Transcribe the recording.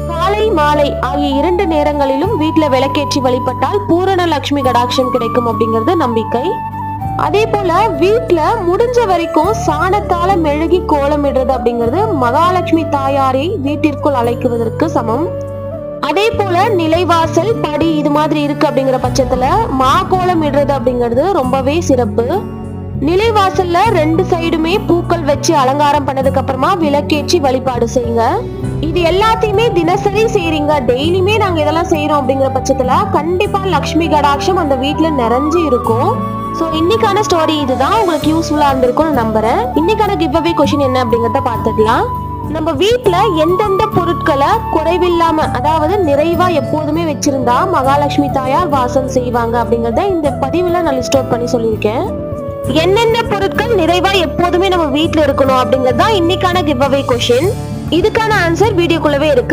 காலை மாலை ஆகிய 2 நேரங்களிலும் வீட்டுல விளக்கேற்றி வழிபட்டால் பூரண லட்சுமி கடாட்சம் கிடைக்கும் அப்படிங்கிறது நம்பிக்கை. அதே போல வீட்டுல முடிஞ்ச வரைக்கும் சாணத்தால மெழுகி கோலமிடுறது அப்படிங்கிறது மகாலட்சுமி தாயாரை வீட்டிற்குள் அழைக்குவதற்கு சமம். அதே போல நிலைவாசல் படி இது மாதிரி இருக்கு அப்படிங்கிற பட்சத்துல கோலம் இடுறது அப்படிங்கிறது ரொம்பவே சிறப்பு. நிலைவாசல்ல 2 சைடுமே பூக்கள் வச்சு அலங்காரம் பண்ணதுக்கு அப்புறமா விளக்கேற்றி வழிபாடு செய்யுங்க. இது எல்லாத்தையுமே தினசரி செய்றீங்க, டெய்லியுமே நாங்க இதெல்லாம் செய்யறோம் அப்படிங்கிற பட்சத்துல கண்டிப்பா லக்ஷ்மி கடாட்சம் அந்த வீட்டுல நிறைஞ்சு இருக்கும். சோ இன்னைக்கான ஸ்டோரி இதுதான், உங்களுக்கு யூஸ்ஃபுல்லா இருந்திருக்கும்னு நம்புறேன். இன்னைக்கான கிவ் அவே கொஸ்டின் என்ன அப்படிங்கறத பார்த்துக்கலாம். நம்ம வீட்டுல எந்தெந்த பொருட்களை குறைவில்லாம அதாவது நிறைவா எப்போதுமே வச்சிருந்தா மகாலட்சுமி தாயார் வாசம் செய்வாங்க அப்படிங்கறத இந்த பதிவுல நான் லிஸ்ட் அவுட் பண்ணி சொல்லியிருக்கேன். என்னென்ன பொருட்கள் நிறைவா எப்போதுமே நம்ம வீட்டுல இருக்கணும் அப்படிங்கறது தான் இன்னைக்கான கிவ் அவே கொஸ்டின். இதுக்கான ஆன்சர் வீடியோக்குள்ளவே இருக்கு.